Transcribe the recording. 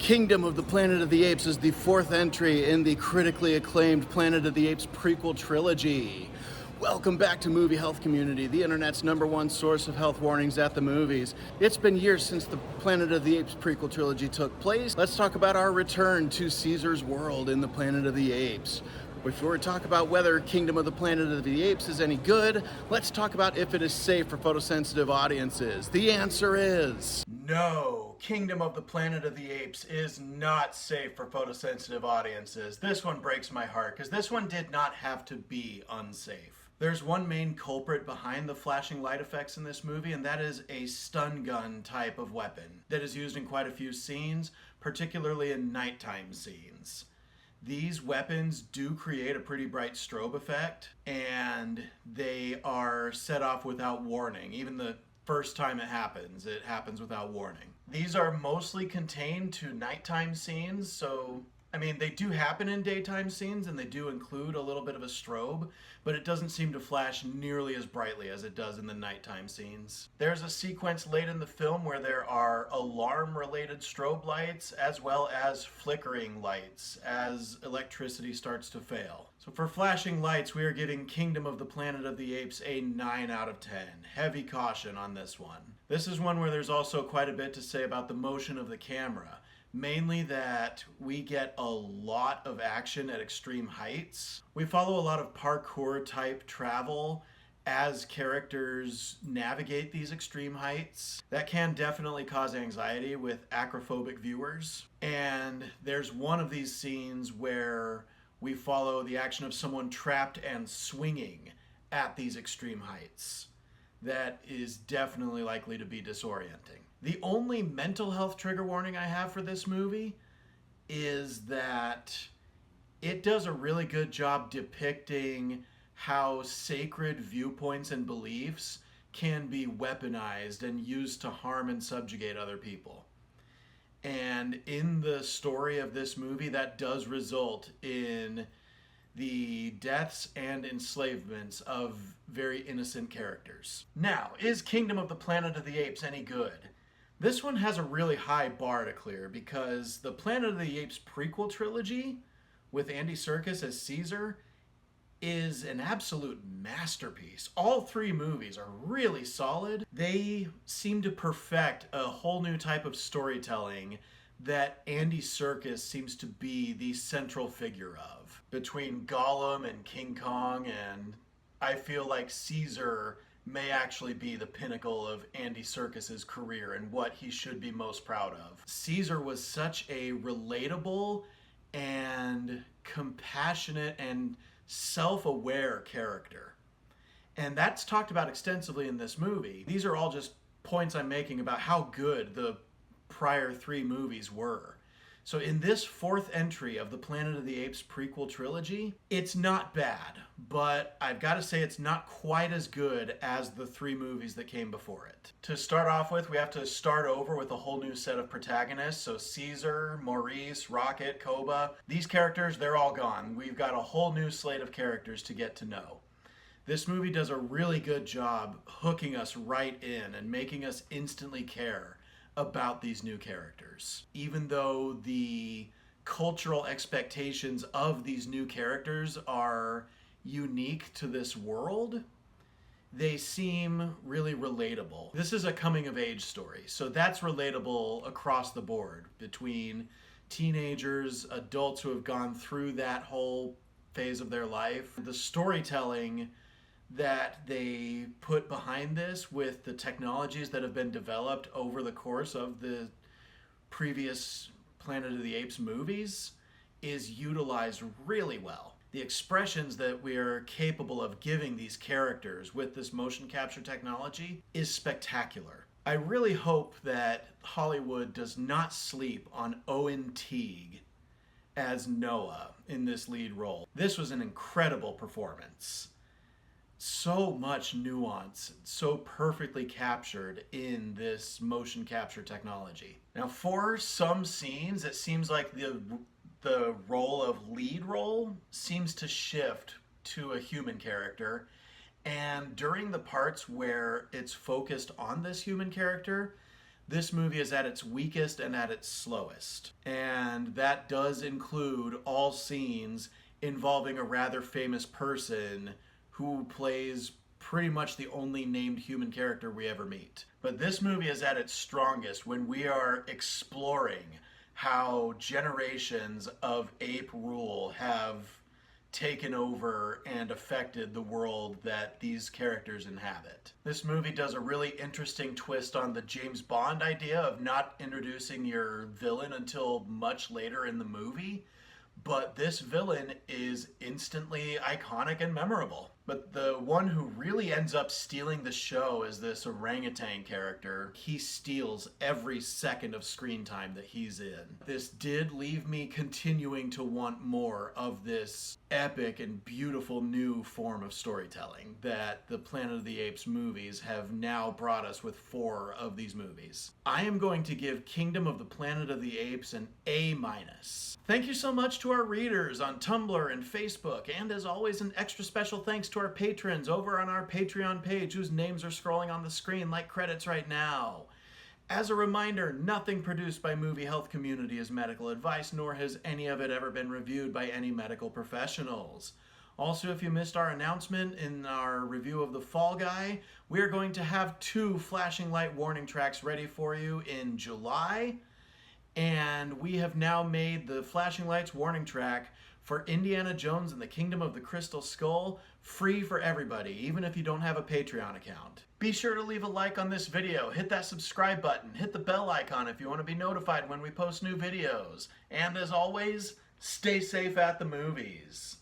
Kingdom of the Planet of the Apes is the fourth entry in the critically acclaimed Planet of the Apes prequel trilogy. Welcome back to Movie Health Community, the internet's #1 source of health warnings at the movies. It's been years since the Planet of the Apes prequel trilogy took place. Let's talk about our return to Caesar's world in the Planet of the Apes. Before we talk about whether Kingdom of the Planet of the Apes is any good, let's talk about if it is safe for photosensitive audiences. The answer is no. Kingdom of the Planet of the Apes is not safe for photosensitive audiences. This one breaks my heart because this one did not have to be unsafe. There's one main culprit behind the flashing light effects in this movie, and that is a stun gun type of weapon that is used in quite a few scenes, particularly in nighttime scenes. These weapons do create a pretty bright strobe effect, and they are set off without warning. Even the first time it happens without warning. These are mostly contained to nighttime scenes, so they do happen in daytime scenes and they do include a little bit of a strobe, but it doesn't seem to flash nearly as brightly as it does in the nighttime scenes. There's a sequence late in the film where there are alarm-related strobe lights as well as flickering lights as electricity starts to fail. So for flashing lights, we are giving Kingdom of the Planet of the Apes a 9 out of 10. Heavy caution on this one. This is one where there's also quite a bit to say about the motion of the camera. Mainly that we get a lot of action at extreme heights. We follow a lot of parkour type travel as characters navigate these extreme heights. That can definitely cause anxiety with acrophobic viewers. And there's one of these scenes where we follow the action of someone trapped and swinging at these extreme heights. That is definitely likely to be disorienting. The only mental health trigger warning I have for this movie is that it does a really good job depicting how sacred viewpoints and beliefs can be weaponized and used to harm and subjugate other people. And in the story of this movie, that does result in the deaths and enslavements of very innocent characters. Now, is Kingdom of the Planet of the Apes any good? This one has a really high bar to clear because the Planet of the Apes prequel trilogy with Andy Serkis as Caesar is an absolute masterpiece. All three movies are really solid. They seem to perfect a whole new type of storytelling that Andy Serkis seems to be the central figure of. Between Gollum and King Kong, and I feel like Caesar may actually be the pinnacle of Andy Serkis's career and what he should be most proud of. Caesar was such a relatable and compassionate and self-aware character. And that's talked about extensively in this movie. These are all just points I'm making about how good the prior three movies were. So in this fourth entry of the Planet of the Apes prequel trilogy, it's not bad, but I've got to say it's not quite as good as the three movies that came before it. To start off with, we have to start over with a whole new set of protagonists. So Caesar, Maurice, Rocket, Koba, these characters, they're all gone. We've got a whole new slate of characters to get to know. This movie does a really good job hooking us right in and making us instantly care about these new characters. Even though the cultural expectations of these new characters are unique to this world, they seem really relatable. This is a coming of age story, so that's relatable across the board between teenagers, adults who have gone through that whole phase of their life. The storytelling that they put behind this with the technologies that have been developed over the course of the previous Planet of the Apes movies is utilized really well. The expressions that we are capable of giving these characters with this motion capture technology is spectacular. I really hope that Hollywood does not sleep on Owen Teague as Noah in this lead role. This was an incredible performance. So much nuance, so perfectly captured in this motion capture technology. Now, for some scenes, it seems like the role of lead role seems to shift to a human character, and during the parts where it's focused on this human character, this movie is at its weakest and at its slowest. And that does include all scenes involving a rather famous person who plays pretty much the only named human character we ever meet. But this movie is at its strongest when we are exploring how generations of ape rule have taken over and affected the world that these characters inhabit. This movie does a really interesting twist on the James Bond idea of not introducing your villain until much later in the movie, but this villain is instantly iconic and memorable. But the one who really ends up stealing the show is this orangutan character. He steals every second of screen time that he's in. This did leave me continuing to want more of this epic and beautiful new form of storytelling that the Planet of the Apes movies have now brought us with 4 of these movies. I am going to give Kingdom of the Planet of the Apes an A-. Thank you so much to our readers on Tumblr and Facebook, and as always, an extra special thanks to our patrons over on our Patreon page whose names are scrolling on the screen like credits right now. As a reminder, nothing produced by Movie Health Community is medical advice, nor has any of it ever been reviewed by any medical professionals. Also, if you missed our announcement in our review of The Fall Guy, we are going to have 2 flashing light warning tracks ready for you in July. And we have now made the flashing lights warning track for Indiana Jones and the Kingdom of the Crystal Skull free for everybody, even if you don't have a Patreon account. Be sure to leave a like on this video, hit that subscribe button, hit the bell icon if you want to be notified when we post new videos. And as always, stay safe at the movies.